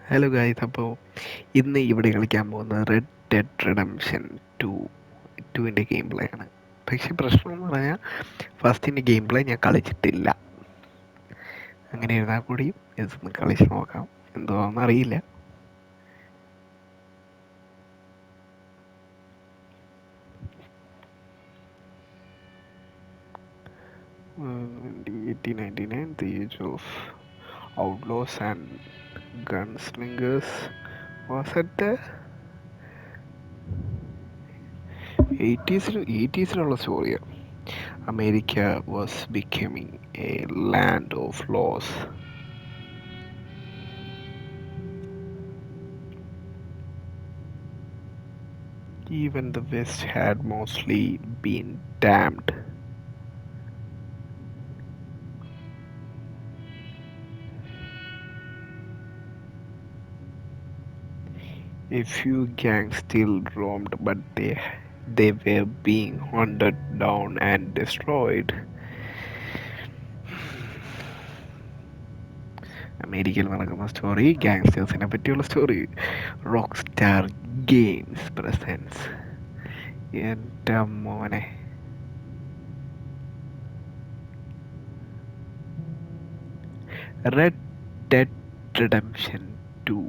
Hello guys, അപ്പോൾ ഇന്ന് ഇവിടെ കളിക്കാൻ പോകുന്നത് റെഡ് ഡെഡ് റിഡംഷൻ ടു ടുവിൻ്റെ ഗെയിം പ്ലേ ആണ്. പക്ഷേ പ്രശ്നമെന്ന് പറഞ്ഞാൽ ഫസ്റ്റിൻ്റെ ഗെയിം പ്ലേ ഞാൻ കളിച്ചിട്ടില്ല. അങ്ങനെ ഇരുന്നാൽ കൂടിയും ഇതൊന്ന് കളിച്ച് നോക്കാം, എന്തുവാണെന്ന് അറിയില്ല. The age of outlaws and gunslingers was at the 80s സ്റ്റോറിയാണ്. America was becoming a land of laws. Even the West had mostly been damned. A few gangs still roamed, but they were being hunted down and destroyed. അമേരിക്കയിൽ നടക്കുന്ന story, ഗാങ്സ്റ്റേഴ്സിനെ പറ്റിയുള്ള story. Rockstar Games presents. എൻ്റെ മോനെ, red dead redemption 2.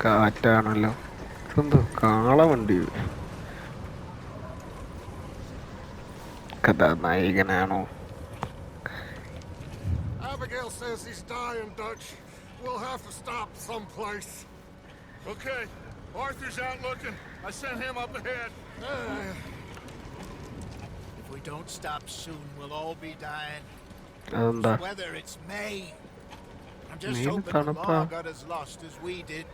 കാറ്റാണല്ലോ, എന്തോ കാളവണ്ടി. കഥാനായകനാണോ? Abigail says he's dying, Dutch. We'll have to stop someplace. Okay, Arthur's out looking. I sent him up ahead. If we don't stop soon, we'll all be dying. അതെന്താ? Whether it's May. I'm just May hoping the law got as lost as we did.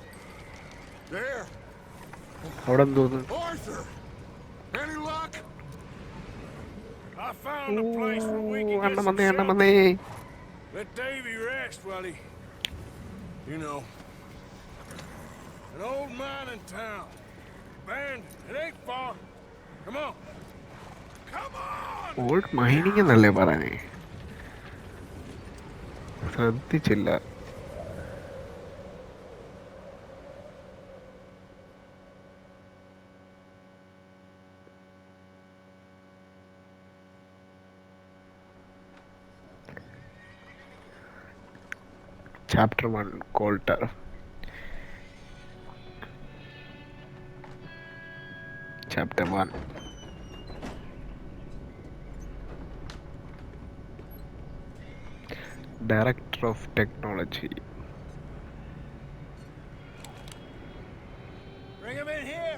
There. അവിടെ എന്തോന്ന്? Arthur! Any luck? I found a place where we can അണ്ണ get വന്നേ, some അണ്ണ shelter. വന്നേ. Let Davy rest while he, you know, an old mining town. Abandoned. It ain't far. Come on. Come on! Old mining എന്നല്ലേ പറഞ്ഞേ? ശ്രദ്ധിച്ചില്ല. Chapter 1, Coulter. Chapter 1. Director of Technology. Bring him in here.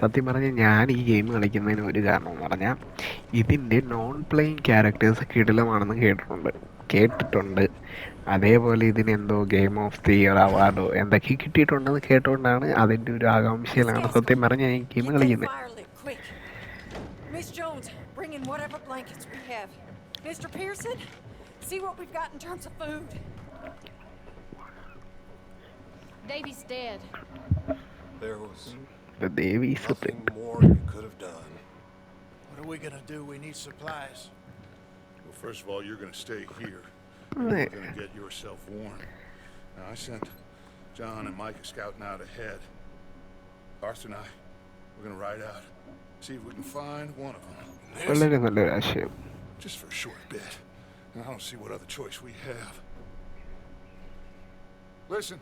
സത്യം പറഞ്ഞാൽ ഞാൻ ഈ game കളിക്കുന്നതിന് ഒരു കാരണം എന്ന് പറഞ്ഞാൽ ഇതിൻ്റെ നോൺ പ്ലേയിങ് ക്യാരക്ടേഴ്സ് കിടിലമാണെന്ന് കേട്ടിട്ടുണ്ട്. അതേപോലെ ഇതിനെന്തോ ഗെയിം ഓഫ് ദി ഇയർ അവാർഡോ എന്തൊക്കെ കിട്ടിയിട്ടുണ്ടെന്ന് കേട്ടുകൊണ്ടാണ്, അതിൻ്റെ ഒരു ആകാംക്ഷയിലാണ് സത്യം പറഞ്ഞാൽ ഈ ഗെയിം കളിക്കുന്നത്. Miss Jones, bring in whatever blankets we have. Mr. Pearson, see what we've got in terms of food. Davy's dead. There was The Davies nothing more you could have done. What are we gonna do? We need supplies. Well, first of all, you're going to stay here. You're going to get yourself warm. Now, I sent John and Micah scouting out ahead. Arthur and I, we're going to ride out. See if we can find one of them. വളരെ നല്ലൊരു ആശയം. Just for a short bit. And I don't see what other choice we have. Listen.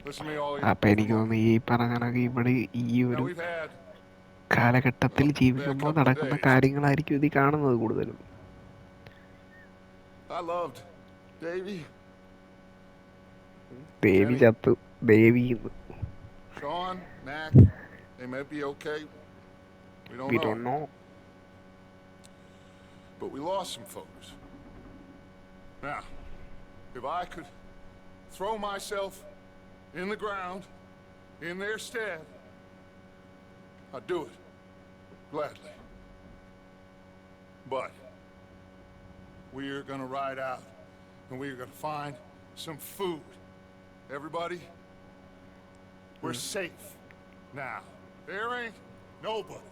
Listen to me, all of you. അപ്പം എനിക്ക് തോന്നുന്നു ഈ പറഞ്ഞ കണക്ക് ഇവിടെ ഈ Now, ഒരു we've had കാലഘട്ടത്തിൽ ജീവിക്കുമ്പോൾ നടക്കുന്ന കാര്യങ്ങളായിരിക്കും ഇത് കാണുന്നത് കൂടുതലും. I loved Davy. ദേവി ചത്തു, ദേവി Sean, Mac, they may be okay. We we don't don't know. know. But we lost some folks. Now, if I could throw myself in the ground in their stead, I'd do it gladly. But we're gonna ride out, and we're gonna find some food. Everybody, we're safe now. There ain't nobody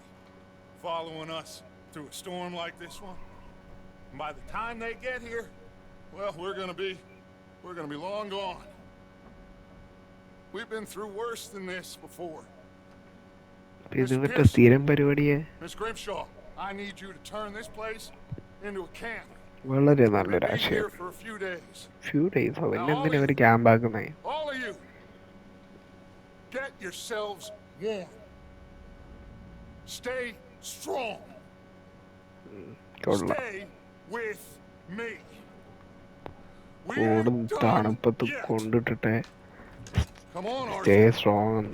following us through a storm like this one. And by the time they get here, well, we're gonna be long gone. We've been through worse than this before. ഇത് മറ്റേ സ്ഥിരം പരിപാടിയെ Miss Grimshaw, I need you to turn this place into a camp. വളരെ We're നല്ലൊരു gonna be ആശയം. here for a few days. Few ഡേയ്സോ പിന്നെ എന്തിനാ ഒരു ക്യാമ്പ് ആക്കുന്നേ? All of you, get yourselves warm. Stay strong. കൊള്ളാം. Stay with me. We കൂടും ain't done തണുപ്പത്ത് yet. കൊണ്ടിട്ടിട്ടെ Come on, stay Arthur. Strong.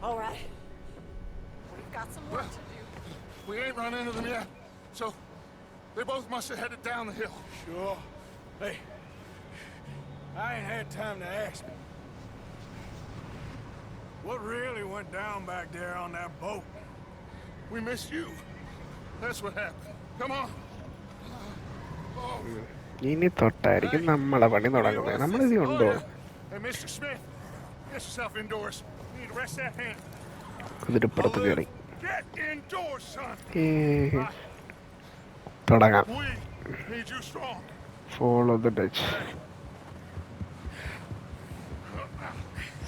All right. We've got some work to do. We ain't run into them yet, so they both must have headed down the hill. Sure. Hey, I ain't had time to ask. What really went down back there on that boat? We missed you. That's what happened. Come on. Oh. ഇനി തൊട്ടായിരിക്കും നമ്മളെ പണി തുടങ്ങുന്നത്. നമ്മളിത് ഉണ്ടോ? Hey, Mr. Smith, get yourself indoors. You need to rest that hand. കുതിരപ്പുറത്ത് കയറി Get indoors, son. തുടങ്ങാം. We need you strong. Follow the Dutch.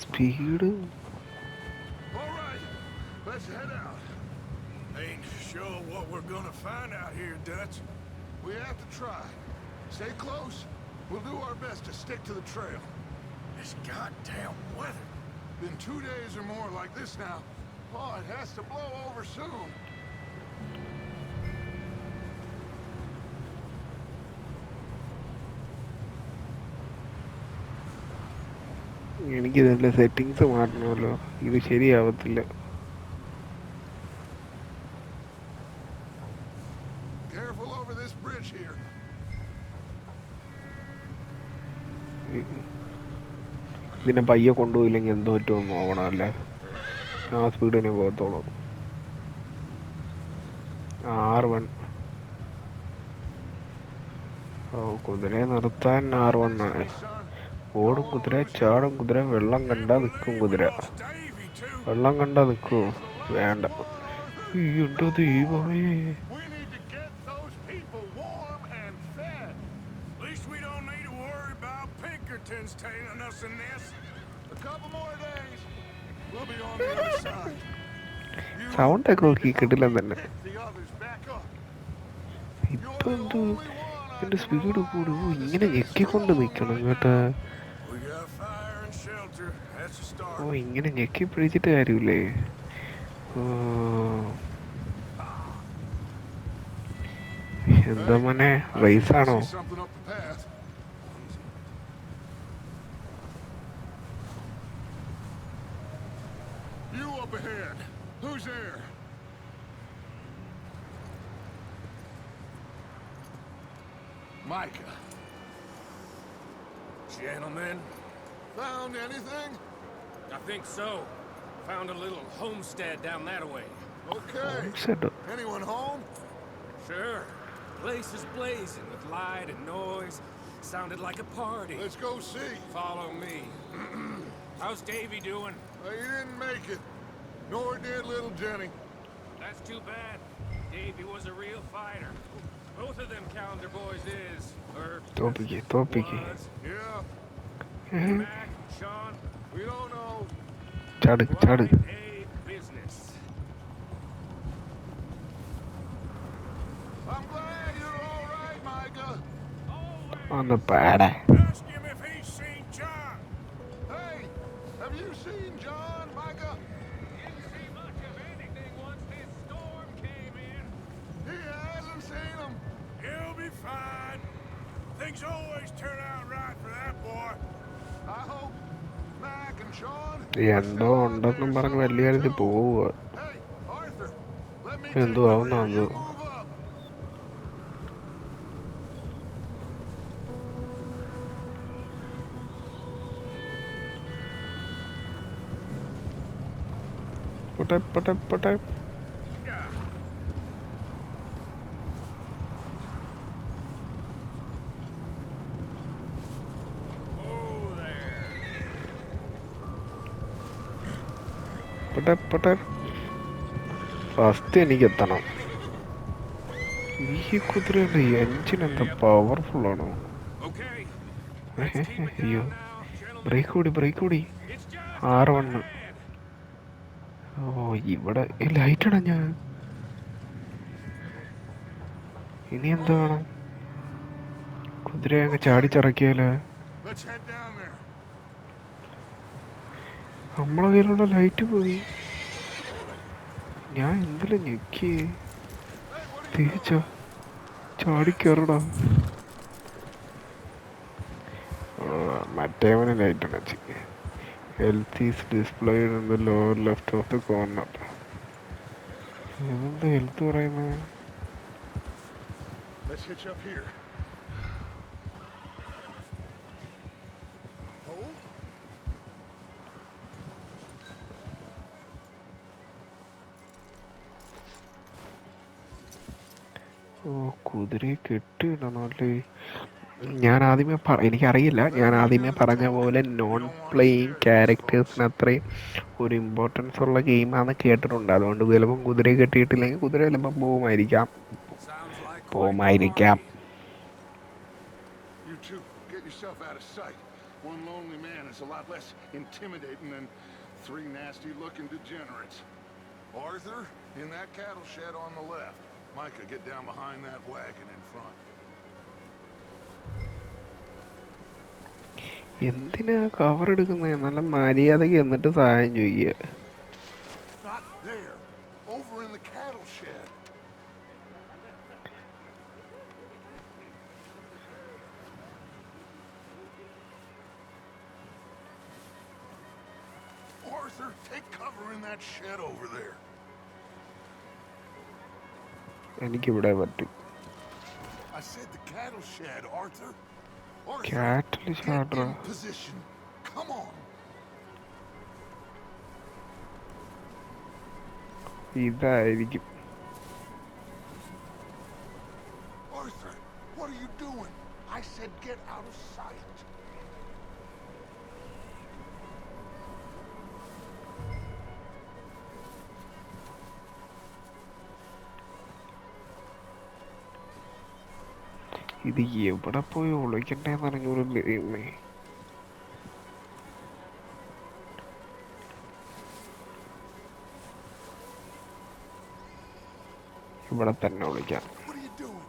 Speed. All right, let's head out. Ain't sure what we're gonna find out here, Dutch. We have to try. Stay close. We'll do our best to stick to the trail. This goddamn weather. Been 2 days or more like this now. Oh, it has to blow over soon. എനിക്കിതിൻ്റെ settings മാറ്റണമല്ലോ. ഇത് ശരിയാവത്തില്ല. Careful over this bridge here. ഇതിനെ പയ്യെ കൊണ്ടുപോയില്ലെങ്കിൽ എന്തോ പറ്റുമെന്ന് നോക്കണം അല്ലേ. ആ സ്പീഡിനെ പോകത്തോളൂ. R1. ഓ, കുതിരയെ നിർത്താൻ R1 ആണ്. ഓടും കുതിര, ചാടും കുതിര, വെള്ളം കണ്ടാ നിൽക്കും കുതിര. Davy, too. വെള്ളം കണ്ടാ നിൽക്കുമോ? വേണ്ട. ഉണ്ടോ ദൈവമേ. We need to get those people warm and fed. At least we don't need to worry about Pinkertons tailing us in this. A couple more days, we'll be on the other side. You സൗണ്ടൊക്കെ നോക്കി കിട്ടില്ല തന്നെ. pick the others back up. ഇപ്പൊ എന്തോ എന്റെ speed കൂടും. ഇങ്ങനെ ഞെക്കിക്കൊണ്ട് നിൽക്കണം കേട്ടാ. We got fire and shelter. That's a start. ഓ, ഇങ്ങനെ ഞെക്കി പിടിച്ചിട്ട് കാര്യമില്ലേ. എന്താ മോനെ, റേസാണോ? See something up the path. You up ahead. Who's there? Micah. Gentlemen, Found anything? I think so. Found a little homestead down that way. Okay. Anyone home? Sure. Place is blazing with light and noise. Sounded like a party. Let's go see. Follow me. How's Davy doing? He didn't make it. Nor did little Jenny. That's too bad. Davy was a real fighter. Both of them Calendar boys is. Or തോപ്പിക്ക്. was. Yeah, Mac, Sean, we don't know. ചാട്. quite a business. I'm glad you're all right, Micah. ഒന്ന് പാടാ. Ask him if he's seen John. Hey, have you seen John, Micah? Didn't see much of anything once this storm came in. He hasn't seen him. He'll be fine. Things always turn out right for that boy. I hope Mac and Sean. എന്തോ ഉണ്ടെന്നും പറഞ്ഞ് വലിയ കാര്യത്തിൽ പോവുക. Hey, Arthur, let me എന്തോ take ആവുന്ന the rear. You എന്തോ. move up. പൊട്ടെ. പെട്ടെ first എനിക്ക് എത്തണം. ഈ കുതിരയുടെ എൻജിൻ എന്താ പവർഫുൾ ആണോ? Okay, let's keep it അയ്യോ, down now, gentlemen. ബ്രേക്ക് കൂടി It's just 6-1. plan. ഓ, ഇവിടെ ലൈറ്റ് അടഞ്ഞ. ഇനി എന്താ വേണം? കുതിര അങ്ങ് ചാടിച്ചിറക്കിയാല് Let's head down there. നമ്മളെ കയ്യിലുള്ള ലൈറ്റ് പോയി. ഞാൻ എന്തെല്ലാം ഞെക്കി തിരിച്ചോ ചാടിക്കയറടാ. മറ്റേവന് ലൈറ്റ് അടച്ച്. Health is displayed in the lower left of the corner. എന്താ ഹെൽത്ത് പറയുന്നത്? Let's hitch up here. Hold. ഓ, കുതിരയെ കെട്ടിയിടണല്ലേ. എനിക്കറിയില്ല. ഞാൻ ആദ്യമേ പറഞ്ഞ പോലെ നോൺ പ്ലേയിങ് ക്യാരക്ടേഴ്സിന് അത്രയും ഒരു ഇമ്പോർട്ടൻസ് ഉള്ള ഗെയിമാണെന്ന് കേട്ടിട്ടുണ്ട്. അതുകൊണ്ട് ചിലപ്പം കുതിരയെ കെട്ടിയിട്ടില്ലെങ്കിൽ കുതിര ചിലപ്പം പോകുമായിരിക്കാം. You two, get yourself out of sight. One lonely man is a lot less intimidating than 3 nasty-looking degenerates. Arthur, in that cattle shed on the left. Micah, get down behind that wagon in front. എന്തിനാ cover എടുക്കുന്നത്? നല്ല മര്യാദയ്ക്ക് എന്നിട്ട് സഹായം ചോദിക്കുക. Not there. Over in the cattle shed. Arthur, take cover in that shed over there. എനിക്കിവിടെ പറ്റും. I said the cattle shed, Arthur. Arthur, കാറ്റിൽ get ചാടറ. in position. Come on. ഇതായിരിക്കും. Arthur, what are you doing? I said get out of sight. ഇത് എവിടെ പോയി ഒളിക്കണ്ടേന്ന് അറിഞ്ഞൂടെ ദൈവമേ. ഇവിടെ തന്നെ ഒളിക്കാം. What are you doing?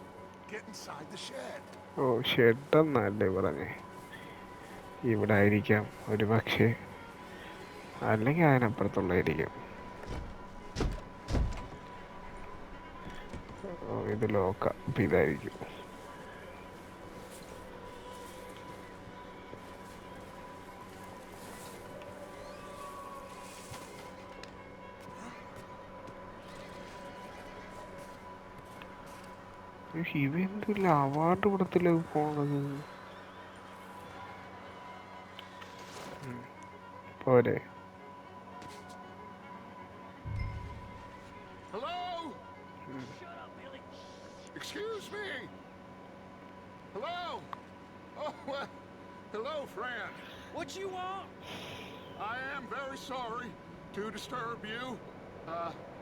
Get inside the shed. ഓ, ഷെഡെന്നല്ലേ പറഞ്ഞേ. ഇവിടെ ആയിരിക്കാം ഒരു പക്ഷേ, അല്ലെങ്കിൽ അതിനപ്പുറത്തുള്ളായിരിക്കും. ഓ, ഇത് ലോക്കാം. അപ്പം ഇതായിരിക്കും. ഇവന്തില്ല അവാർഡ് കൊടുത്തിലേക്ക് പോണത് പോരെ. Hello? Shut up, Billy. Excuse me. Hello? Oh, hello, friend. What you want? I am very sorry to disturb you.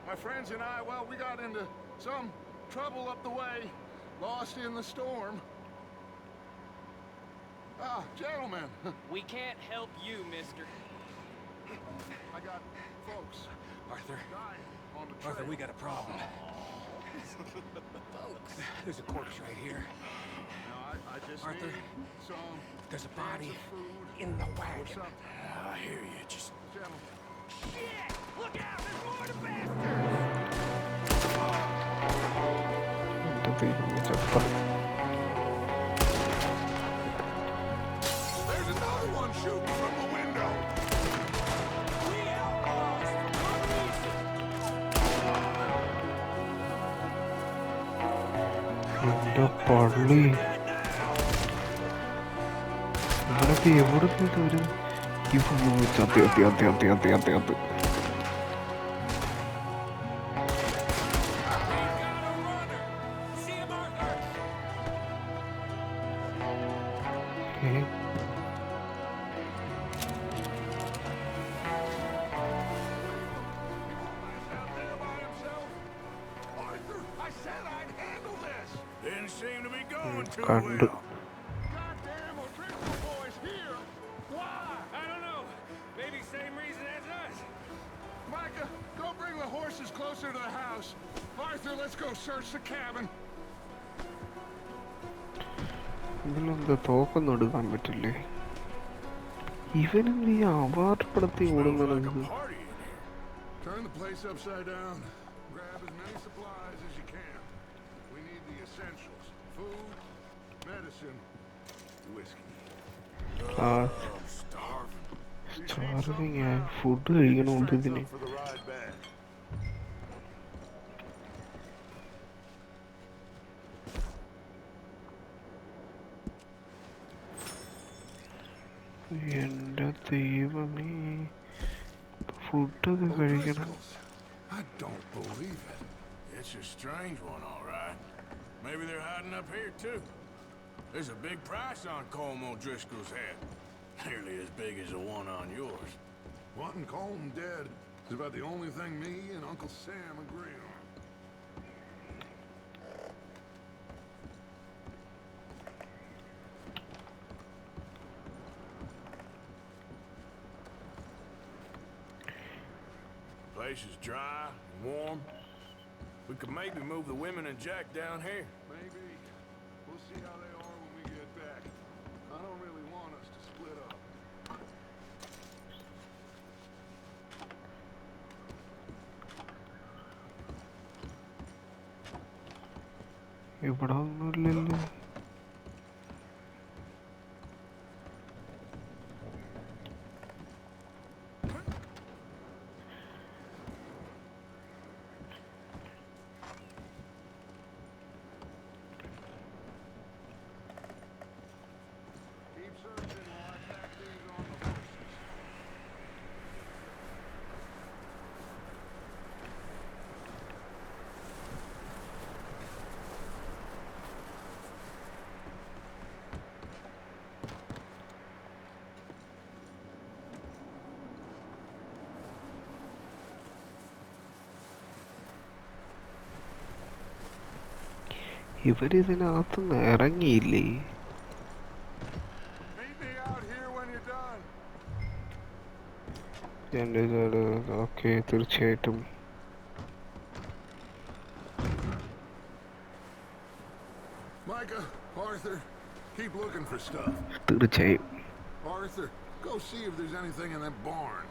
My friends and I, well, we got into some trouble up the way, lost in the storm. Gentlemen. We can't help you, mister. I got folks Arthur. dying on the trail. Arthur, we got a problem. Folks. There's a corpse right here. Now, I just Arthur, need some there's a cans body of food in the or wagon. something. I hear you. Just... Gentlemen. Shit! Look out! There's more to bastards! എൻ്റെ ദൈവമേ, ചത്ത. There's another one shooting from the window. We outlaws! എൻ്റെ പള്ളി. ഇവിടൊക്കെ എവിടെ പോയിട്ട് വരും? ചത്തി. See him, Arthur! doing too കണ്ടു. well. Goddamn O'Driscoll boys here! Why? I don't know. Maybe same reason as us. Micah, go bring the horses closer to the house. Arthur, let's go search the cabin. ഇതിലെന്താ തോക്കൊന്നും എടുക്കാൻ പറ്റില്ലേ? ഇവനെന്ത് ഈ അപാരപ്പെടുത്തി Smells like a ഓടുന്നത്? party in here. Turn the place upside down. Grab as many supplies as you can. We need the essentials: food, medicine, whiskey. ആ I'm starving. Starving ആയി. Food കഴിക്കണമുണ്ട് ഇതിന്. For the ride back. എന്റെ ദൈവമേ, ഫുഡൊക്കെ കഴിക്കണം. I don't believe it. It's a strange one, all right. Maybe they're hiding up here, too. There's a big price on Colm O'Driscoll's head. Nearly as big as the one on yours. Wanting Colm dead is about the only thing me and Uncle Sam agree on. Place is dry and warm. We could maybe move the women and Jack down here. Maybe. We'll see how they are when we get back. I don't really want us to split up. ഇവിടെ ഒന്നുമില്ലല്ലോ. Keep searching while I pack things on the horses. ഇവരിതിനകത്തുനിന്ന് ഇറങ്ങിയില്ലേ? Meet me out here when you're done. Okay, തീർച്ചയായിട്ടും. Micah, Arthur, keep looking for stuff. തീർച്ചയായും. Arthur, go see if there's anything in that barn.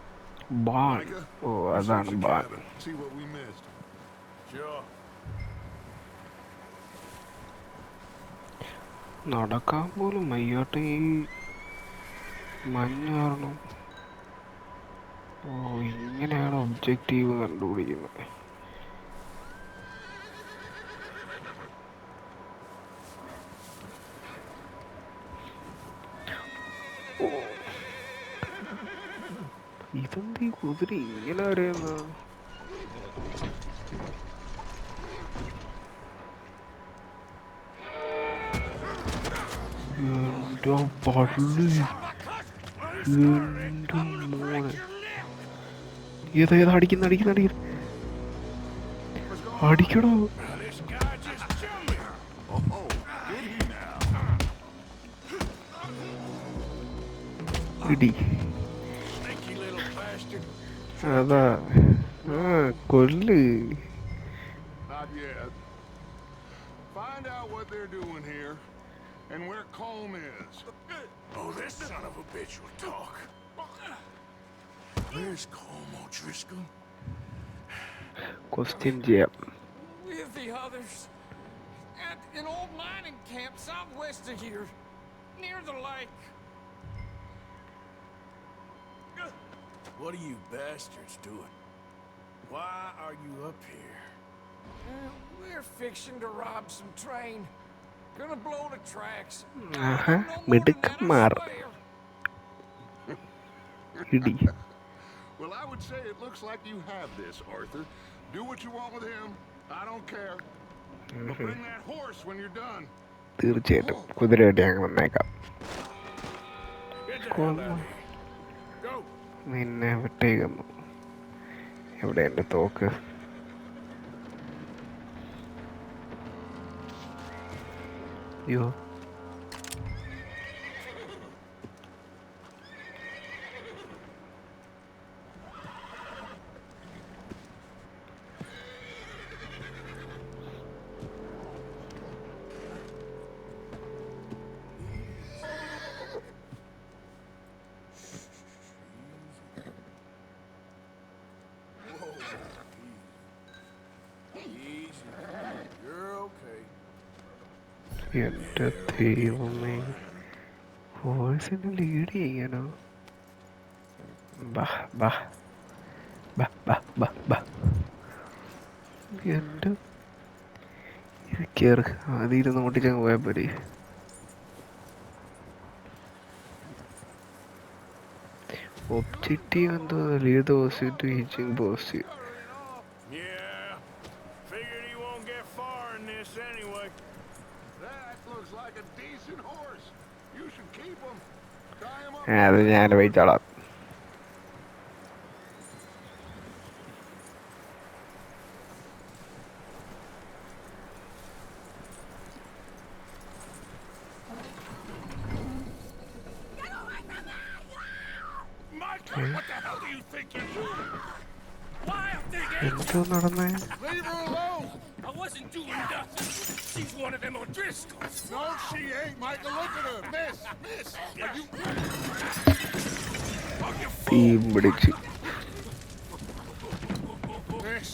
Barn. Micah, oh, search അതാണ് the barn. cabin, see what we missed. Sure. നടക്കാൻ പോലും വയ്യാട്ട ഈ മഞ്ഞ് കാരണം. ഓ, ഇങ്ങനെയാണ് objective കണ്ടുപിടിക്കുന്നത്. ഇതെന്ത് ഈ കുതിര ഇങ്ങനെ അറിയുന്ന? എന്റെ പള്ളി, എന്റെ മോനെ. ഏതാ അടിക്കുന്ന അടിക്കണോ? Now this guy just jumped me. Oh, did he now? ഇടി. Sneaky little bastard. അതാ. ആ, കൊല്ല്. Not yet. Find out what they're doing here and where Colm is. Oh, this son of a bitch will talk. Where's Colm O'Driscoll? Question ചെയ്യാം. With the others. At an old mining camp southwest of here. Near the lake. What are you bastards doing? Why are you up here? We're fixing to rob some train. Gonna blow the tracks. Aaha, No more than that, I മിടുക്കന്മാർ. swear. ഇടി. Well, I would say it looks like you have this, Arthur. Do what you want with him. I don't care. But bring that horse when you're done. തീർച്ചയായിട്ടും കുതിരയായിട്ട് ഞങ്ങൾ വന്നേക്കാം. Get the hell out of here. Go. നിന്നെ വിട്ടേക്കുന്നു. എവിടെ എൻ്റെ തോക്ക്? അയ്യോ Easy. You're okay. എൻ്റെ ദൈവമേ വോയിസിന് ലീഡ് ചെയ്യാനോ ബാ ബാ ബാ ബാ ബാ ബാ എൻ്റെ ഇത് കയറി ആദ്യം ഇരുന്ന് ഓട്ടിച്ചങ്ങ് പോയാൽ പോരെ ഒബ്ജക്റ്റീവ് എന്തോ ലീഡ് ദ പോസിറ്റീവ് ടു ഹീച്ചിങ് positive Yeah. Figured he won't get far in this anyway. That looks like a decent horse. You should keep him. Tie him up. അത് ഞാൻ വഹിച്ചോളാം Michael, what the hell do you think you're doing? Wild thing, എന്തോ നടന്നേ Leave her alone. I wasn't doing nothing. She's one of them O'Driscolls. No, she ain't, Michael. Look at her. Miss. Are you... Oh, you തീ fool. പിടിച്ച് Miss.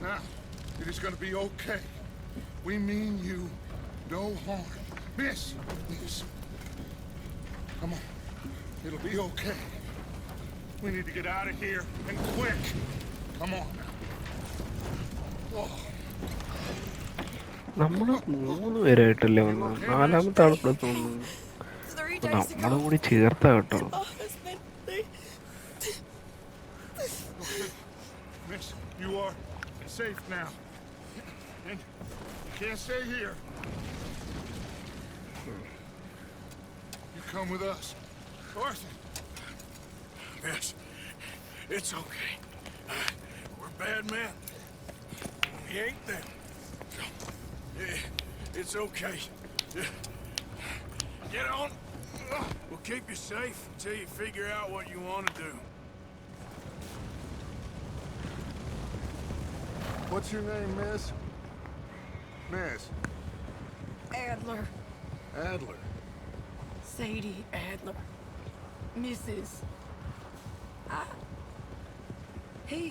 Now, it is gonna be okay. We mean you no harm. Miss. Come on. It'll be okay. We need to get out of here, and quick. Come on now. Oh, നമ്മള് 3 പേരായിട്ടല്ലേ വന്നു നാലാമത്തെ ആൾക്കൂടെ തോന്നുന്നു 3 അപ്പൊ days നമ്മളും ago, കൂടി ചേർത്താ കേട്ടോ my husband, Miss, you are safe now. And you can't stay here. You come with us. Arthur. Miss, it's okay. We're bad men. We ain't them. It's okay. Get on. We'll keep you safe until you figure out what you want to do. What's your name, miss? Miss. Adler, Adler. Sadie Adler, Mrs. He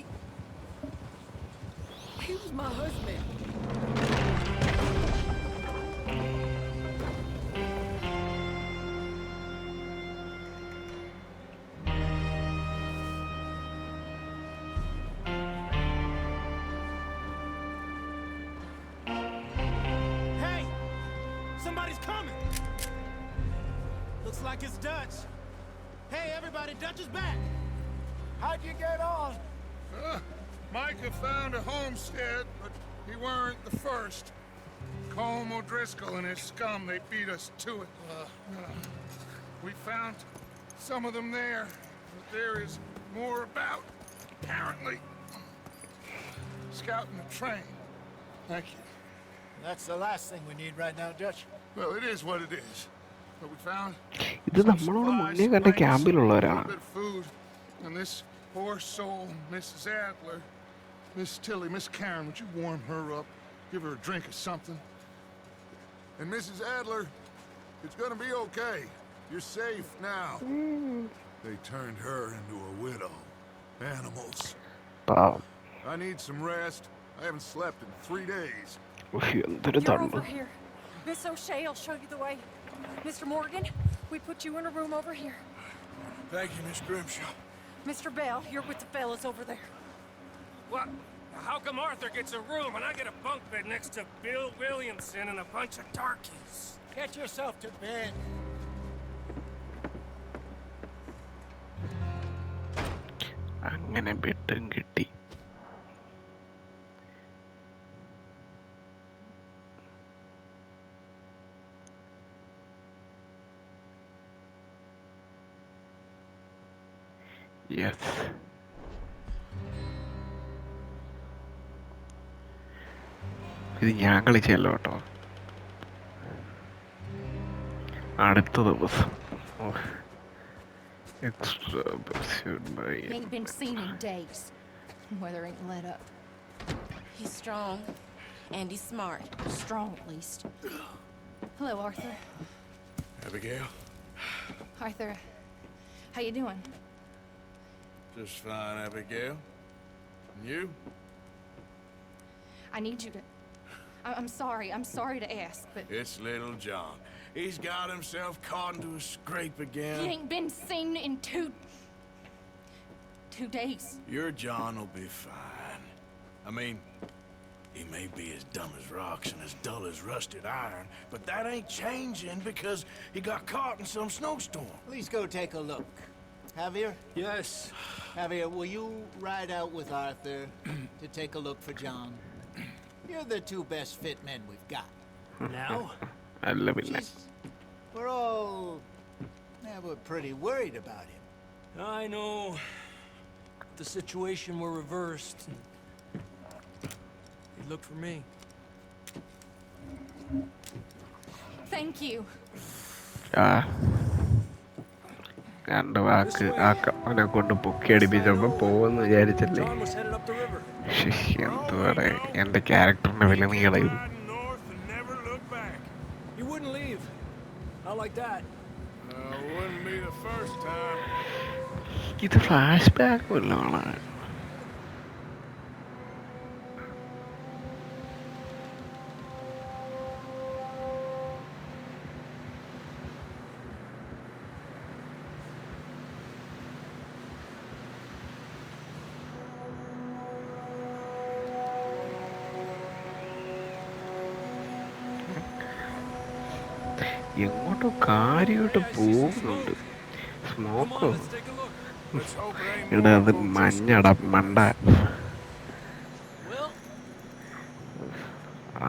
was my husband. Hey! Somebody's coming! Looks like it's Dutch. Hey, everybody, Dutch is back! How'd you get on? Micah found a homestead, but he weren't the first. Colm O'Driscoll and his scum, they beat us to it. We found some of them there, but there is more about, apparently. Scouting the train. Thank you. That's the last thing we need right now, Dutch. Well, it is what it is. But we found ഇത് നമ്മളോട് മുന്നേ കണ്ട ക്യാമ്പിലുള്ളവരാണ് a bit of food, and this poor soul, Mrs. Adler, Miss Tilly, Miss Karen, would you warm her up? Give her a drink or something? And Mrs. Adler, it's gonna be okay. You're safe now. They turned her into a widow. Animals. പാവം I need some rest. I haven't slept in 3 days. ഉഫ്, എന്തൊരു You're തള്ളു over here. Miss O'Shea will show you the way. Mr. Morgan, we put you in a room over here. Thank you, Miss Grimshaw. Mr. Bell, you're with the fellas over there. What? How come Arthur gets a room and I get a bunk bed next to Bill Williamson and a bunch of darkies? Get yourself to bed. അങ്ങനെ ബെട്ടും കിട്ടി yes ഇത് ഞാൻ കളിച്ചല്ലോ കേട്ടോ അടുത്ത ദിവസം. Extra pursued by Ain't been seen in days. Weather ain't let up. He's strong, and he's smart. Strong, at least. Hello, Arthur. Abigail? Arthur, how you doing? Just fine, Abigail. And you? I need you to... I'm sorry to ask, but... It's little John. He's got himself caught into a scrape again. He ain't been seen in two days. Your John will be fine. I mean, he may be as dumb as rocks and as dull as rusted iron, but that ain't changing because he got caught in some snowstorm. Please go take a look. Javier? Yes. Javier, will you ride out with Arthur to take a look for John? You're the two best fit men we've got. Now? I love it. Jeez, we're pretty worried about him. I know. If the situation were reversed, he'd look for me. Thank you. രണ്ട് വാക്ക് അവനെ കൊണ്ട് പൊക്കി അടിപ്പിച്ചപ്പോ പോവെന്ന് വിചാരിച്ചല്ലേ. John was headed up the river. എന്തുവാടെ എന്റെ ക്യാരക്ടറിന്റെ വില നീ കളയും. Riding north and never look back. He wouldn't leave. Not like that. Wouldn't be the first time. ഇത് flash back വല്ലതാണ്. എങ്ങോട്ടോ കാര്യമായിട്ട് പോകുന്നുണ്ട്. സ്മോക്കോ ഇവിടെ അത് മഞ്ഞട മണ്ട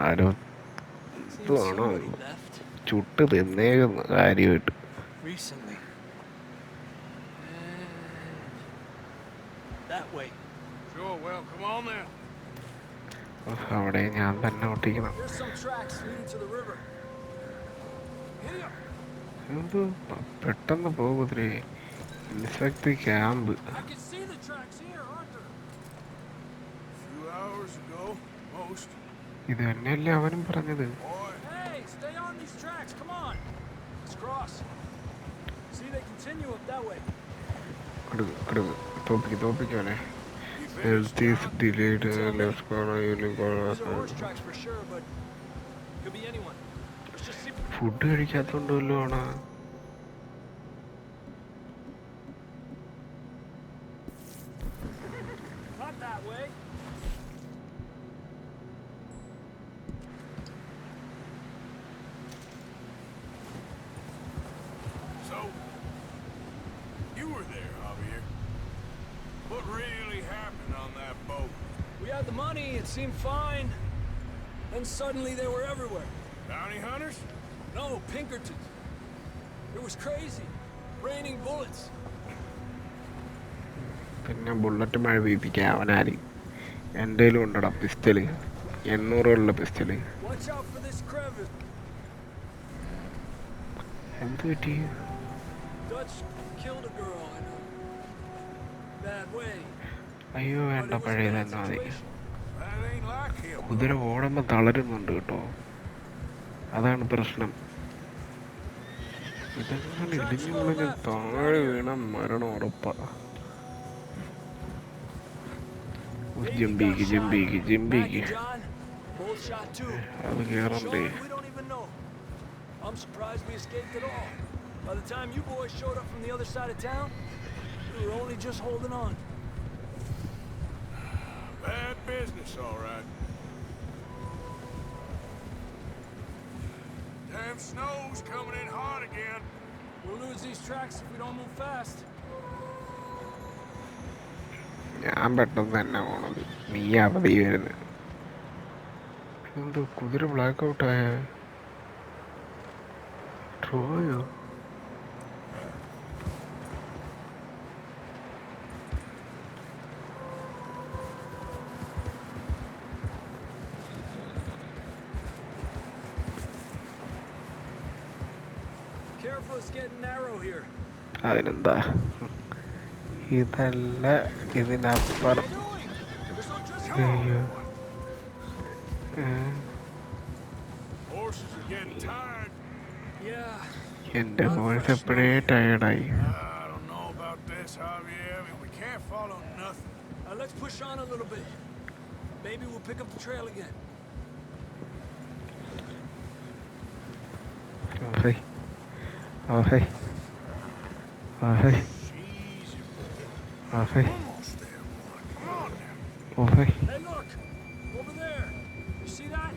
ആരോ ആണോ ചുട്ട് തിന്നേക്കുന്ന കാര്യമായിട്ട്. Recently. That way. Sure, well, come on then. അവിടെ ഞാൻ തന്നെ ഒട്ടിക്കണം. There's some tracks leading to the river. Hit up. എന്ത് പെട്ടെന്ന് പോകുന്നേ. Inspector camp. I can see the tracks here, Arthur. A few hours ago, most. ഇത് തന്നെയല്ലേ അവനും പറഞ്ഞത്. Boy, Hey, stay on these tracks. Come on. Let's cross. See, they continue up that way. തോപ്പിക്കോനെ. These are horse tracks for sure, but could be anyone. Let's just see. Food കഴിക്കാത്തോണ്ടല്ലോ ആണ്. Not that way. so you were there, Javier. What really happened on that boat? We had the money, it seemed fine. Then suddenly they were everywhere. Bounty hunters? No, Pinkertons. It was crazy. Raining bullets. പിന്നെ bullet മഴ വീപ്പിക്കാൻ അവനാരി. എൻ്റെ കയ്യിലും ഉണ്ടടാ pistol. 800 pistol. Watch out for this crevice. എന്ത് പറ്റി? Dutch killed a girl in a bad way. അയ്യോ വേണ്ട, But it was a പഴയ bad തന്നെ മതി. situation. That ain't like him. കുതിര ഓടുമ്പോൾ തളരുന്നുണ്ട് കേട്ടോ, അതാണ് പ്രശ്നം. ഇതെങ്ങനെ ഇടിഞ്ഞു മുളഞ്ഞ് താഴെ വീണ മരണം ഉറപ്പാ. ജിംബിക്ക് ജിംബിക്ക് ജിംബിക്ക് John, both shot too. അത് കേറണ്ടേ. Sean, we don't even know. I'm surprised we escaped at all. By the time you boys showed up from the other side of town, we were only just holding on. Bad business, all right. Damn snow's coming in hard again. We'll lose these tracks if we don't move fast. ഞാൻ പെട്ടെന്ന് തന്നെ പോണത്, നീ അവധി വരുന്നത്. എന്തോ കുതിര black ഔട്ടായ ട്രോയോ. It's getting narrow here. അതിനെന്താ, ഇതല്ല ഇതിനപ്പുറം. അയ്യോ. Horses are getting tired. Yeah. എൻ്റെ വോയിസ് എപ്പോഴേ ടയേർഡായി. I don't know about this, Javier. I mean, we can't follow nothing. Let's push on a little bit. Maybe we'll pick up the trail again. ഓഹേ ഓഹേ ഓഹേ ഓഹേ ഓഹേ. Hey, look! Over there! You see that?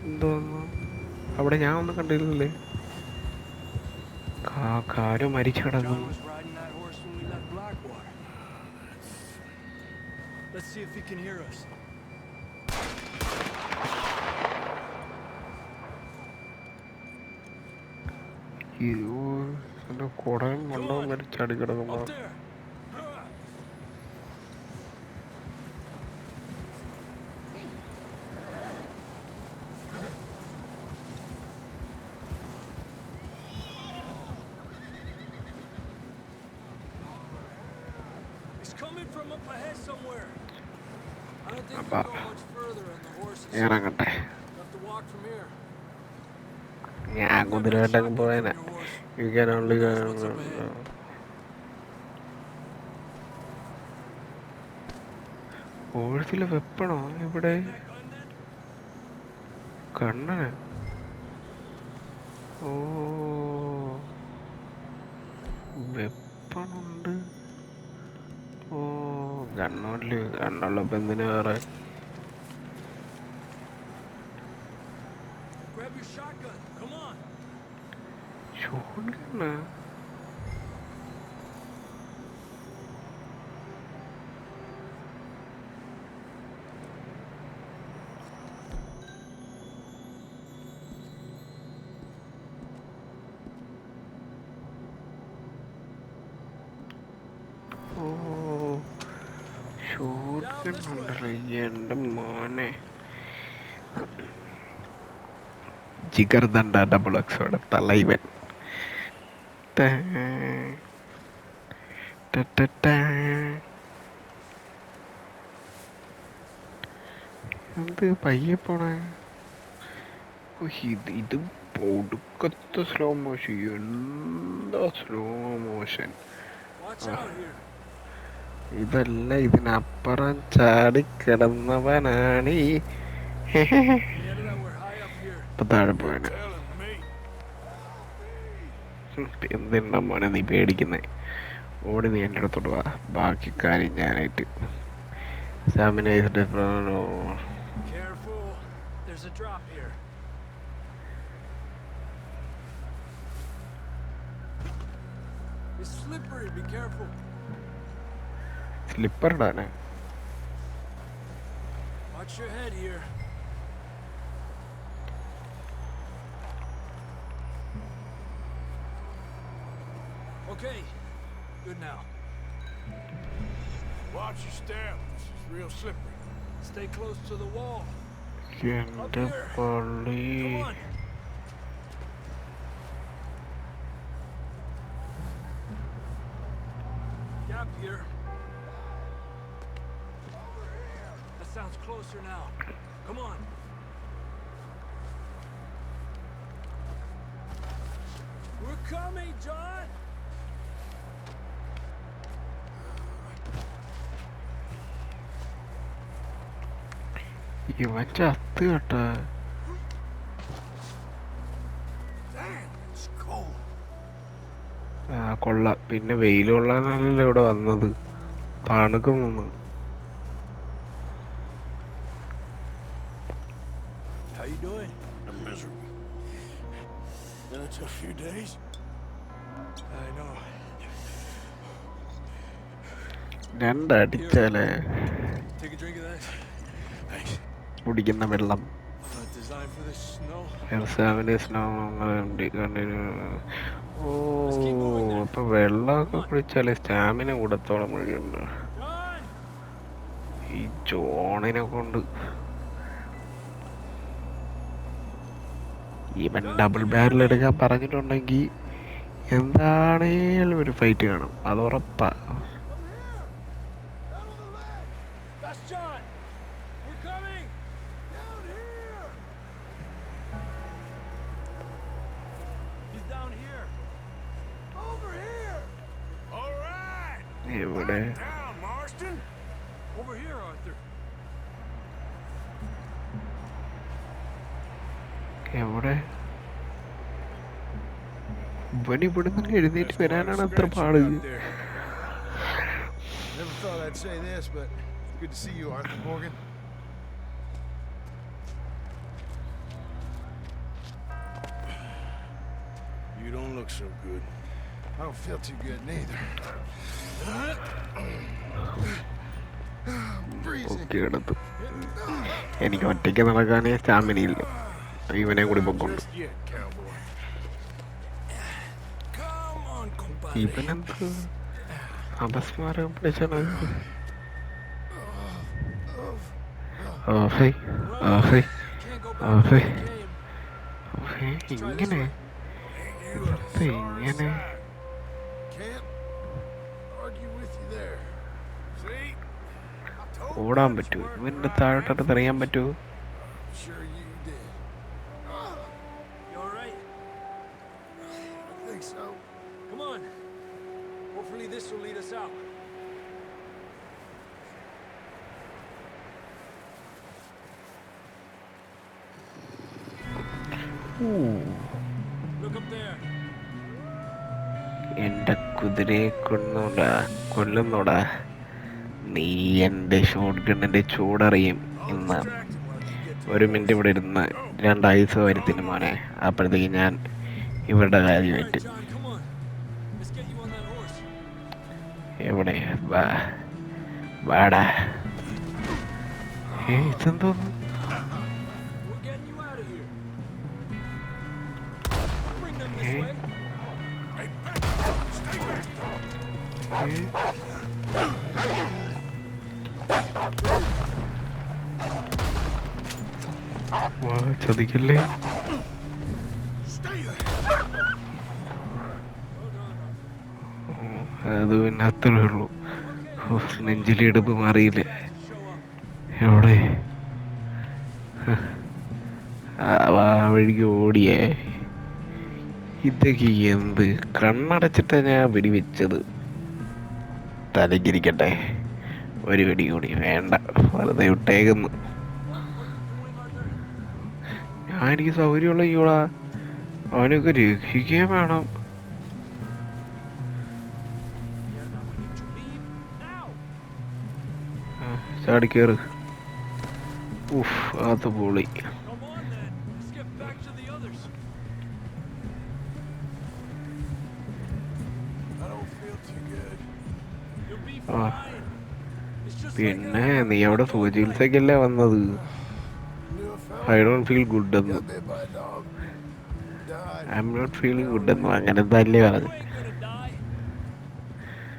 എന്തോന്നു അവിടെ ഞാൻ ഒന്നും കണ്ടില്ലല്ലേ? കാര് മരിച്ചു കിടക്കുന്നു. John was riding that horse when we left Blackwater. Let's see if he can hear us. എൻ്റെ കുടയും മണ്ടവും മരിച്ചടി കിടക്കുമ്പോ Up there! It's coming from up ahead somewhere. I don't think we can go much further and the horse is ഇറങ്ങട്ടെ. have to walk from here. ഞാൻ കുതിരയായിട്ടൊക്കെ പോയേനെ. You can only go. ഓഴത്തില് വെപ്പണോ ഇവിടെ? കണ്ണന്. ഓ, വെപ്പണുണ്ട്. ഓ, കണ്ണുള്ളപ്പോ എന്തിനു വേറെ? Grab your shotgun. Come on. ഷോട്ട് ഗണ്ണാ? ഓ, ഷോട്ട് ഗണ്ണുണ്ടല്ലോ എൻ്റെ മോനെ. ജിഗർ ദണ്ഡ ഡബിൾ എക്സോടെ തലൈവൻ. എന്ത് പയ്യെ പോണേ? ഇത് ഒടുക്കത്തെ സ്ലോ മോഷൻ. എന്താ slow motion! Watch out here. ഇതല്ല, ഇതിനപ്പുറം ചാടിക്കിടന്നവനാണ് ഈ Get it that we're high up here. ഇപ്പൊ താഴെ പോയനെ. Telling me. എന്തിനാ മോനെ നീ പേടിക്കുന്നേ? ഓടി നീ എൻ്റെ അടുത്തോട്ട് വാ, ബാക്കി കാര്യം ഞാനായിട്ട്. Careful. There's a drop here. It's slippery. Be careful. Slipper ഇടാനെ. Watch your head here. Okay. Good now. Watch your step. This is real slippery. Stay close to the wall. എൻ്റെ പള്ളി. Come on. Gap here. That sounds closer now. Come on. We're coming, John. ഇവൻ ചത്ത് കേട്ടാ. ആ കൊള്ളാം. പിന്നെ വെയിൽ കൊള്ളാനല്ലല്ലോ ഇവിടെ വന്നത്, തണുക്കും നിന്ന്. How you doing? I'm miserable. Been a tough few days. I know. രണ്ടടിച്ചാലേ Take a drink of that. Thanks. കുടിക്കുന്ന വെള്ളം. Designed for this snow. ഓ, അപ്പൊ വെള്ളമൊക്കെ കുടിച്ചാലേ സ്റ്റാമിന കൂടത്തോളം വഴിയുണ്ട്. John! ഈ ജോണിനെ കൊണ്ട് ഇവൻ ഡബിൾ ബാരൽ എടുക്കാൻ പറഞ്ഞിട്ടുണ്ടെങ്കിൽ എന്താണേലും ഒരു ഫൈറ്റ് കാണും, അത് ഉറപ്പാ. That's John. We're coming. Down here. He's down here. Over here. All right. എവിടെ Down, Marston. Over here, Arthur. എവിടെ ഇവിടുന്ന് എഴുന്നേറ്റ് വരാനാണ് അത്ര പാട്. Never thought I'd say this, but it's good to see you, Arthur Morgan. You don't look so good. I don't feel too good neither. Breezy. കിടത്തു. എനിക്ക് ഒറ്റയ്ക്ക് നടക്കാനേ സ്റ്റാമിനയില്ല, ഇവനെ കൂടി പൊക്കൊണ്ട്. Just yet, cowboy. Come on, compadre. ഇവനെന്ത് അപസ്മാരം പിടിച്ചാണ്. ഇങ്ങനെ ഇങ്ങനെ Can't argue with you there. See? I told ഓടാൻ പറ്റുമോ? ഇവന്റെ താഴോട്ടോട്ട് എറിയാൻ പറ്റുമോ? Sure you did. You all right? I think so. Come on. Hopefully this will lead us out. Look up there. എന്റെ കുതിരയെ കൊല്ലുന്നോടാ നീ. എന്റെ ഷോട്ട് ഗണ്ണിന്റെ ചൂടറിയും ഇന്ന്. ഒരു മിനിറ്റ് ഇവിടെ ഇരുന്ന് 2 ഐസ് വരുത്തിന് മോനെ, അപ്പോഴത്തേക്ക് ഞാൻ ഇവരുടെ കാര്യമായിട്ട്. John, come on. Let's get you on that horse. എവിടെ വാടാ. ഇതെന്തോന്നു? We're getting you out of here. Bring them this way. വാ, ചതിക്കല്ലേ. അത് പിന്നെ അത്രേ ഉള്ളൂ. നെഞ്ചിലെടുപ്പ് മാറിയില്ല. എവിടെ ആ വഴിക്ക് ഓടിയേ. ഇതൊക്കെ എന്ത് കണ്ണടച്ചിട്ടാ ഞാൻ വെടിവെച്ചത്. തലക്കിരിക്കട്ടെ, ഒരു വെടി കൂടി വേണ്ട, വെറുതെ വിട്ടേക്കുന്നു. എനിക്ക് സൗകര്യമുള്ള ഈളാ, അവനൊക്കെ രക്ഷിക്കുകയും വേണം. ചാടിക്കേറ്. ഉഫ്, അത് പൊളി. Come on then. Let's get back to the others. I don't feel too good. You'll be Ah. fine. It's just like പിന്നെ നീ അവിടെ സുഖചികിത്സക്കല്ലേ വന്നത്? Knew a fella I don't feel good എന്ന്. got bit by a dog. Died. I am not feeling good എന്ന് അങ്ങനെ തന്നെ പറഞ്ഞു. you ain't gonna die.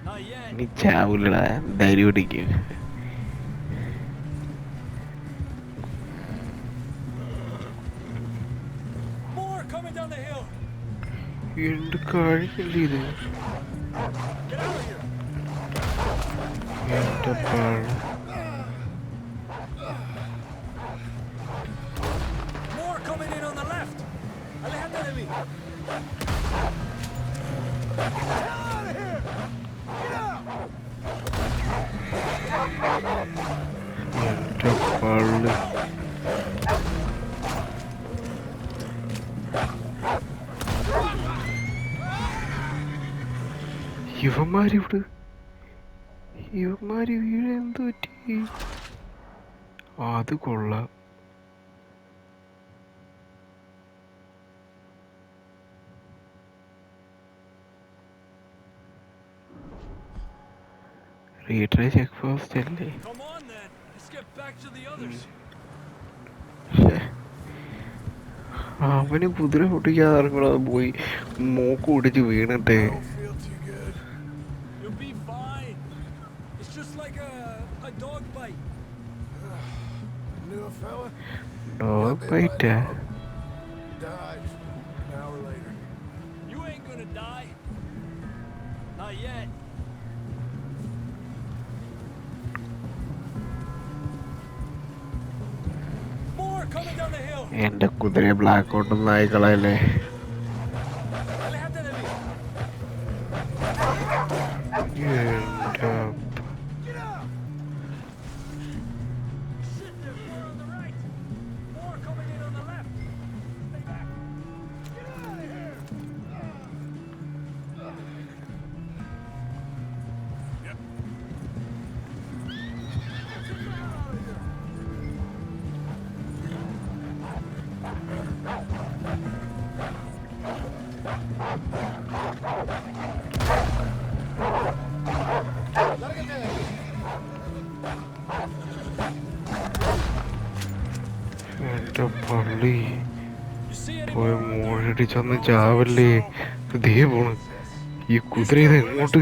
Not yet. നീ ചാവൂലടാ, ധൈര്യം പിടിക്കും. More coming down the hill. എന്ത് കഴിക്കില്ല ഇത്? Get out of here. എന്റെ പാട്. More coming in on the left. Aléjate de mí. എന്റെ പാട്. ഇവന്മാര് വീട് എന്ത് പറ്റി? അത് കൊള്ളാം. റീട്രൈ ചെക്ക് പോസ്റ്റ് അല്ലേ? Come on then. Let's get back to the others. അവന് കുതിര പൊട്ടിക്കാതെ ഇറങ്ങണത് പോയി മൂക്ക് പിടിച്ച് വീണിട്ടെ. Don't feel too good. You'll be fine. It's just like a dog bite. Knew a fella dog ബൈറ്റാ? died an hour later. You ain't gonna die. coming down the hill. എൻ്റെ കുതിരയെ black ഔട്ടൊന്നും ആയിക്കളയല്ലേ. Aléjate de mí. എൻ്റെ Get out. Shit, there's more on the right. More coming in on the left. Stay back. Get out of here. Yep. എൻ്റെ പള്ളി You see any പോയി more? മോഴടിച്ചൊന്ന് ചാവല്ലേ. ദേ പോണ് ഈ കുതിര ഇത് എങ്ങോട്ട്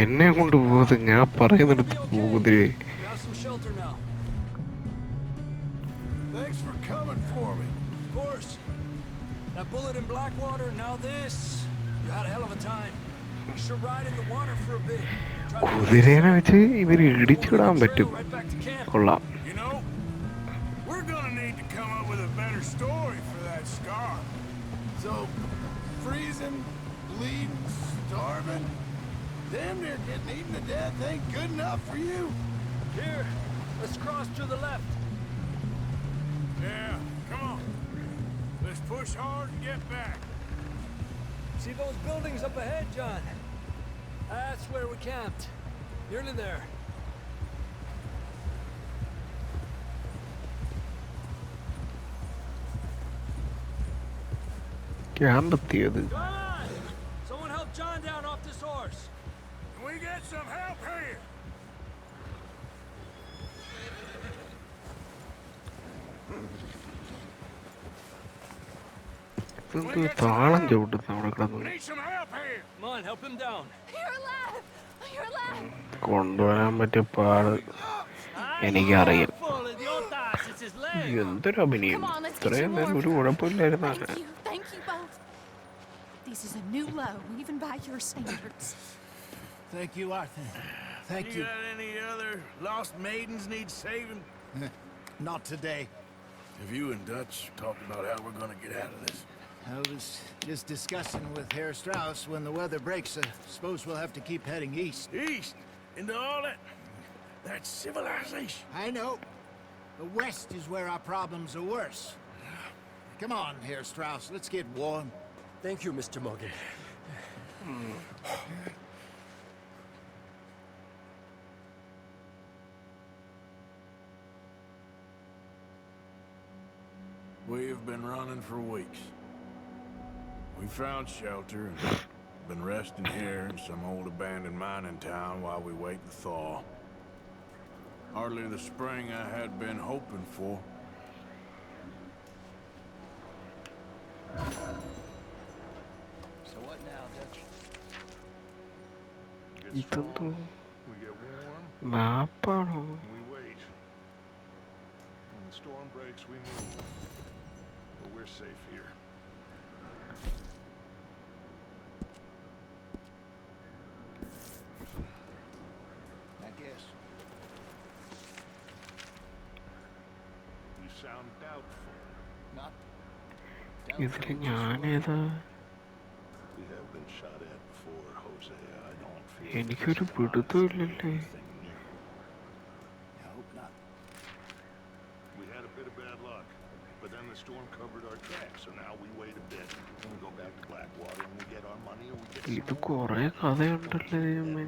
എന്നെ കൊണ്ട് പോകാതെ ഞാൻ പറയുന്നിടത്ത് കുതിരയെ. We have some shelter now. Thanks for coming for me. Of course. That bullet in Blackwater, now this. You had a hell of a time. You should ride in the water for a bit. Try to കുതിരേനെ വെച്ച് ഇവര് ഇടിച്ചിടാൻ പറ്റും. right back to camp. കൊള്ളാം. You know, we're gonna need to come up with a better story for that scar. So, freezing, bleeding, starving, damn near getting eaten to death ain't good enough for you. Here, let's cross to the left. Yeah, come on. Let's push hard and get back. See those buildings up ahead, John? That's where we camped. Nearly there. ക്യാമ്പെത്തിയത്. Come on! Someone help John down off this horse. Can we get some help here? ഇതെന്തോ താളം ചവിട്ടുന്നു അവിടെ കിടന്നു. Need some help here. Come on, help him down. You're alive! You're alive! കൊണ്ടുവരാൻ പറ്റിയ പാട് എനിക്കറിയാം. Full idiotas, it's his leg. എന്തൊരു അഭിനയം. Come on, let's get ഇത്രയും you നേരം warm. ഒരു കുഴപ്പമില്ലായിരുന്നു. Thank you both. This is a new low, even by your standards. Thank you, Arthur. Thank You you. got any other lost maidens need saving? Not today. Have you and Dutch talked about how we're gonna get out of this? I was just discussing with Herr Strauss when the weather breaks. I suppose we'll have to keep heading east. East into all that civilization. I know. The west is where our problems are worse. Come on, Herr Strauss. Let's get warm. Thank you, Mr. Morgan. We've been running for weeks. We found shelter and been resting here in some old abandoned mining town while we wait the thaw. Hardly the spring I had been hoping for. So what now, Dutch? ഇതെന്തോ We get warm, മാപ്പാണോ? and we wait. When the storm breaks, we move. But we're safe here. I guess. You sound doubtful. Not. ഇതില് ഞാനേതാ? We have been shot at before, Hosea. I don't feel എനിക്കൊരു പിടുത്തവും ഇല്ലല്ലേ. anything new. I hope not. We had a bit of bad luck, but then the storm covered our tracks, so now we wait a bit. And we go back to Blackwater and we get our money or we get ഇത് some കൊറേ കഥയുണ്ടല്ലേ ദൈവമേ.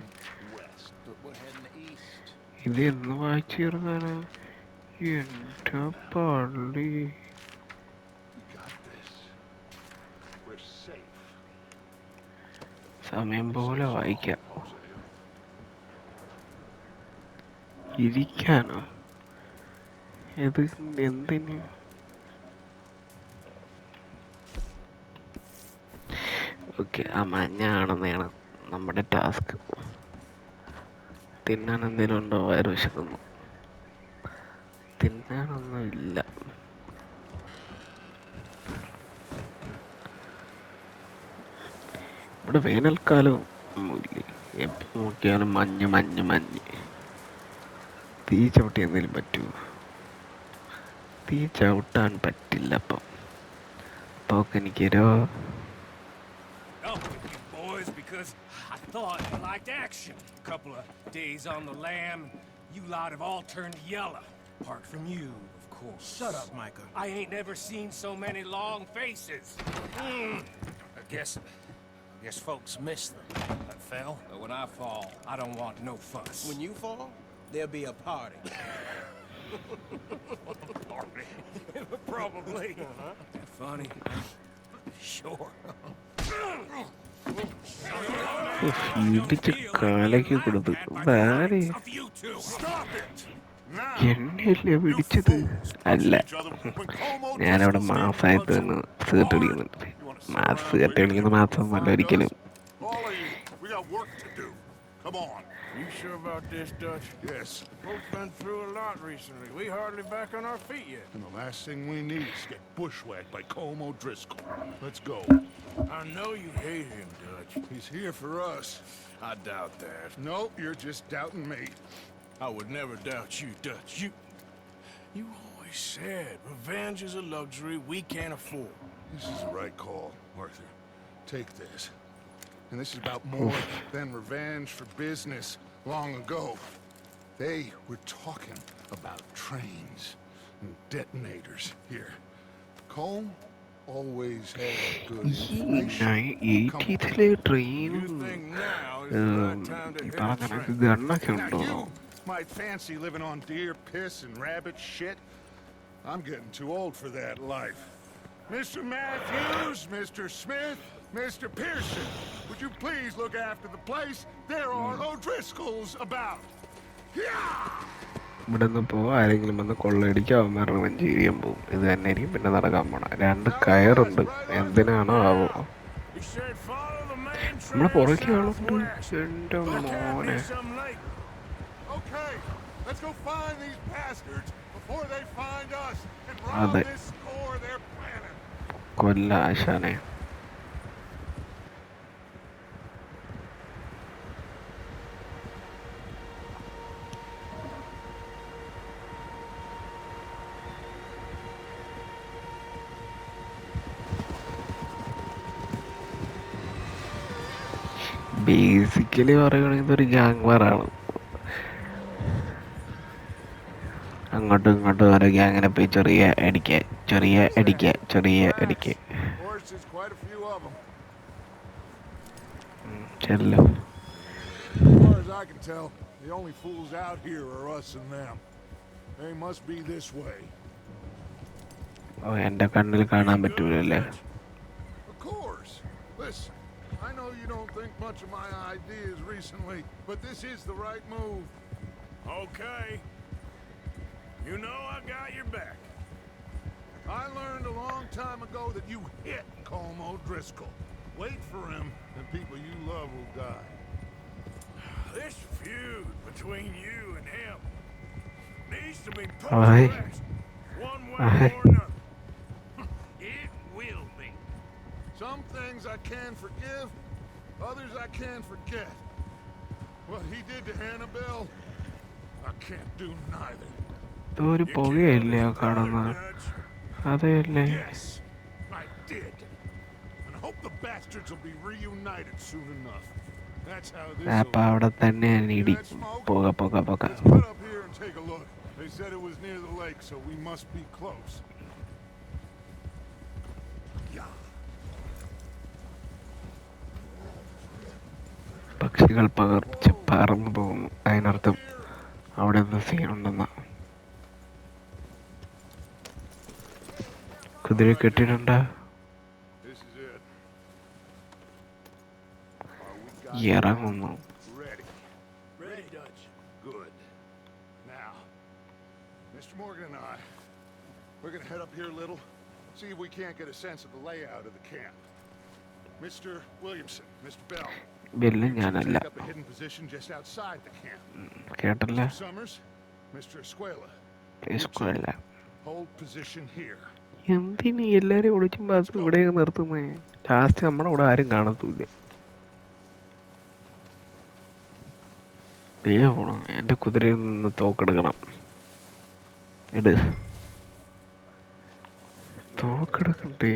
west. But we're heading east. ഇത് എന്ന് വായിച്ചു തീർക്കാനാ? എന്റെ പള്ളി. We got this. We're safe. സമയം പോലെ വായിക്കാം. Hosea. ഇരിക്കാനോ? ഇത് എന്തിന്? ഓക്കെ, ആ മഞ്ഞാണെന്നാണ് നമ്മുടെ ടാസ്ക്. തിന്നാൻ എന്തെങ്കിലും ഉണ്ടോ? വയറ് വിശക്കുന്നു. തിന്നാനൊന്നും ഇല്ല. ഇവിടെ വേനൽക്കാലം ഒന്നുമില്ലേ? എപ്പോൾ നോക്കിയാലും മഞ്ഞ് മഞ്ഞ് മഞ്ഞ്. തീ ചവിട്ടി എന്തെങ്കിലും പറ്റുമോ? തീ ചവിട്ടാൻ പറ്റില്ല. അപ്പം പോക്കെനിക്കരോ. Up with you boys because I thought you liked action. Couple of days on the lam, you lot have all turned yellow. Apart from you, of course. Shut up, Micah. I ain't never seen so many long faces. I guess folks miss them. I fell, but when I fall, I don't want no fuss. When you fall, there'll be a party. Party? Probably. Funny. Sure. ഇടിച്ച് കാലയ്ക്ക് കൊടുത്തു. അതാരെ Of you two. Stop it! Now! എണ്ണയല്ലേ പിടിച്ചത്? അല്ല, ഞാനവിടെ മാസമായിട്ട് നിന്ന് cigarette അടിക്കുന്നുണ്ട്. Cigarette അടിക്കുന്ന മാസം അല്ല ഒരിക്കലും. All of you, we got work to do. Come on. You sure about this, Dutch? Yes. Folks been through a lot recently. We hardly back on our feet yet. And the last thing we need is to get bushwhacked by Colm O'Driscoll. Let's go. I know you hate him, Dutch. He's here for us. I doubt that. Nope, you're just doubting me. I would never doubt you, Dutch. You always said revenge is a luxury we can't afford. This is the right call, Arthur. Take this. And this is about more than revenge for business long ago. They were talking about trains and detonators here. Colm always had good information. 80s train You think now is the right time to hit a നിനക്ക് train? ഗണ്ണൊക്കെ Now ഉണ്ടോ? you might fancy living on deer piss and rabbit shit. I'm getting too old for that life. Mr. Matthews, Mr. Smith, Mr. Pearson, would you please look after the place? There are O'Driscolls about. ഇവിടെ നിന്ന് പോവാ, ആരെങ്കിലും വന്ന് കൊള്ളയടിക്കുക, അവന്മാരുടെ മഞ്ചേരിയും പോവും. ഇത് തന്നെ ആയിരിക്കും പിന്നെ നടക്കാൻ പോണ. 2 കയറുണ്ട്, എന്തിനാണോ ആവോ. He said follow the main നമ്മളെ trail പുറകെ ആളുണ്ട്. southwest. എന്റെ There can't മോനെ. be some lake. Okay, let's go find these bastards before they find us and rob Aതെ. this score they're planning. കൊല്ല ആശാനെ. ബേസിക്കലി പറയുകയാണെങ്കിൽ ഇതൊരു ഗ്യാങ് വാറാണ്. അങ്ങോട്ടും ഇങ്ങോട്ടും ഓരോ ഗ്യാങ്ങിനെ പോയി ചെറിയ അടിക്കുക. Horse, there's quite a few of them. ചെല്ലും. As far as I can tell, the only fools out here are us and them. They must be this way. ഓ, എൻ്റെ കണ്ണിൽ കാണാൻ പറ്റൂലല്ലേ. Of course. Listen, I know you don't think much of my ideas recently, but this is the right move. Okay. You know I got your back. I learned a long time ago that you hit Colm O'Driscoll. Wait for him, and people you love will die. This feud between you and him needs to be put Aye. to rest, one way Aye. or another. It will be. Some things I can forgive, others I can forget. What he did to Annabelle, I can't do neither. ഇതൊരു പുകയല്ലേ ആ കാണുന്നത്? അതെയല്ലേ? Yes, I did. And I hope the bastards will be reunited soon enough. That's how this അപ്പൊ അവിടെ തന്നെ ഇടി. പോക. Let's cut up here and take a look. They said it was near the lake, so we must be close. Yeah. പക്ഷികൾ പറന്നു പോകുന്നു. അതിനർത്ഥം അവിടെ എന്താ സീനുണ്ടെന്ന. കുതിര കെട്ടിട്ടുണ്ടാ? This is it. ഇറങ്ങുന്നു. Ready. Ready, Dutch. Good. Now, Mr. Morgan and I, we're gonna head up here a little, see if we can't get a sense of the layout of the camp. Mr. Williamson, Mr. Bell, bill ഞാനല്ല. take up a hidden position just outside the camp. കേട്ടല്ലേ? Mr. Summers, Mr. Escuela, ഇസ്കൂളല്ല. hold position here. എന്തിനീ എല്ലാരും ഒളിച്ചുമ്പോ അത് ഇവിടെയൊക്കെ നിർത്തുന്നേ? Last നമ്മുടെ ഇവിടെ ആരും കാണത്തൂല്ല. പോണം. എന്റെ കുതിരയിൽ നിന്ന് തോക്കെടുക്കണം. ഇട്. തോക്കെടുക്കണ്ടേ?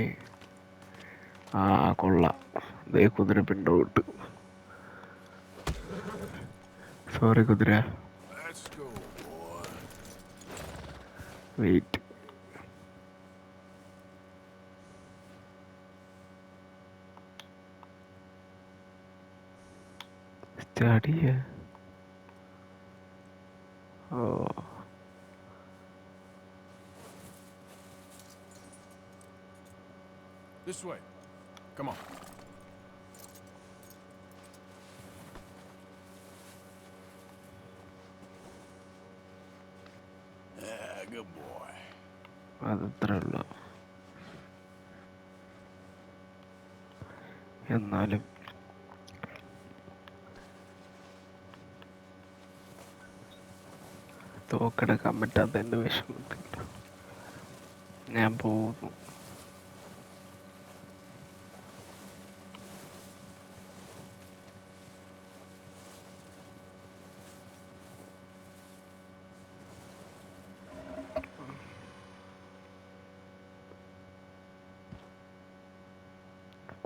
ആ കൊള്ളാം. ദേ കുതിര പിണ്ടോട്ട്. സോറി കുതിര. Let's go, boy. വെയിറ്റ്. സ്റ്റഡിയ. ഓ This way. Come on. Yeah, good boy. അതത്രേ ഉള്ളു. എന്നാലും തോക്കെടുക്കാൻ പറ്റാത്തതിൻ്റെ വിഷമത്തിൽ ഞാൻ പോകുന്നു.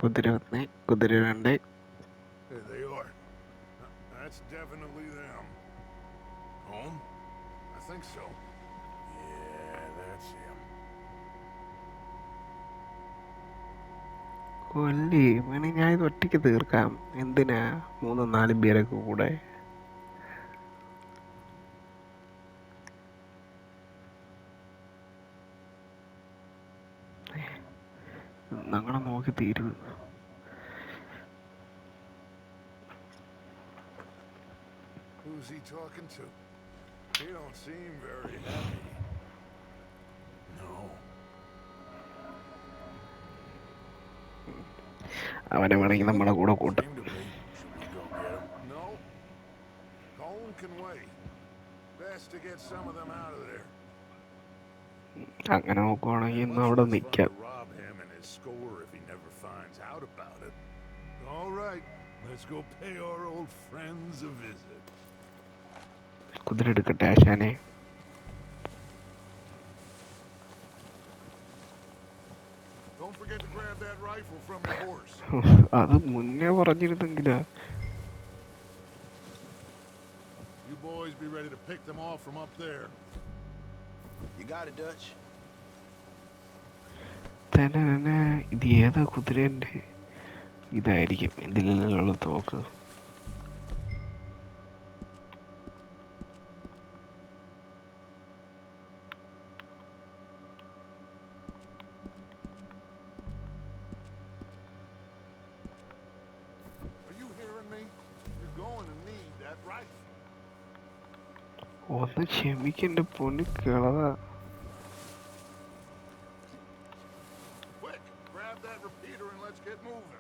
കുതിര വന്നേ, കുതിര വേണ്ടേ? There they are. That's definitely them. Home? I think so. Yeah, that's him. കൊല്ലി വേണേ ഞാൻ ഇത് ഒറ്റയ്ക്ക് തീർക്കാം. എന്തിനാ 3-4 പേരൊക്കെ കൂടെ? ഞങ്ങളെ നോക്കി തീരും. Who's he talking to? He don't seem very happy. No. അവനെ വേണമെങ്കിൽ നമ്മളെ കൂടെ കൂട്ടാം. Seem to be. Should we go get him? No. Colin can wait. Best to get some of them out of there. അങ്ങനെ നോക്കുവാണെങ്കിൽ ഇന്ന് Much അവിടെ less fun നിൽക്കാം. to rob him and his score if he never finds out about it. All right, let's go pay our old friends a visit. കുതിര എടുക്കട്ടെ ആശാനെ. Don't forget to grab that rifle from your horse. അത് മുന്നേ പറഞ്ഞിരുന്നെങ്കിലാ. You boys be ready to pick them off from up there. You got it, Dutch. തന്നെ ഇത് ഏതാ കുതിരേൻ്റെ? ഇതായിരിക്കും ഇതിലുള്ള തോക്ക്. Are you hearing me? You're going to need that rifle. ഒന്ന് ക്ഷമിക്കൻ്റെ പൊന്നു കിളവാ. Quick, grab that repeater and let's get moving.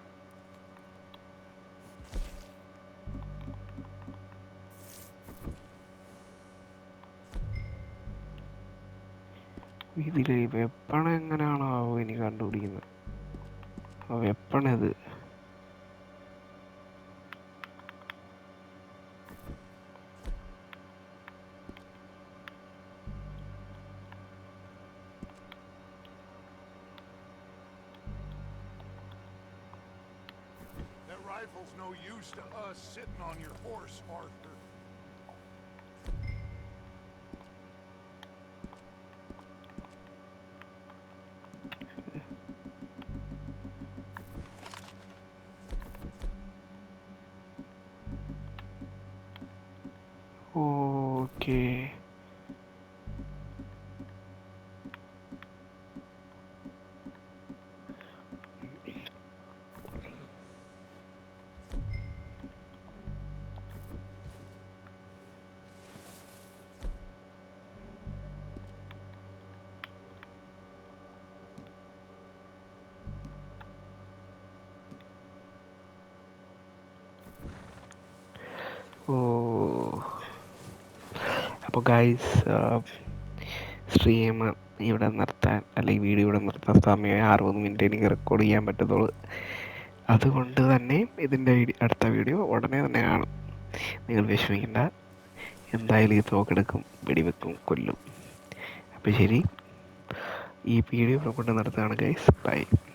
ഇതിലെ വെപ്പണ എങ്ങനെയാണോ ഇനി കണ്ടുപിടിക്കുന്നത്? വെപ്പണിത് That rifle's no use to us sitting on your horse, Arthur. Okay. അപ്പോൾ ഗൈസ് സ്ട്രീം ഇവിടെ നിർത്താൻ അല്ലെങ്കിൽ വീഡിയോ ഇവിടെ നിർത്താൻ സമയം 60 മിനിറ്റ് എനിക്ക് റെക്കോർഡ് ചെയ്യാൻ പറ്റത്തുള്ളൂ. അതുകൊണ്ട് തന്നെ ഇതിൻ്റെ അടുത്ത വീഡിയോ ഉടനെ തന്നെ കാണും. നിങ്ങൾ വിഷമിക്കണ്ട. എന്തായാലും ഈ തോക്കെടുക്കും, വെടിവെക്കും, കൊല്ലും. അപ്പോൾ ശരി, ഈ വീഡിയോ ഇവിടെ കൊണ്ട് നടത്തുകയാണ് ഗൈസ്. ബൈ.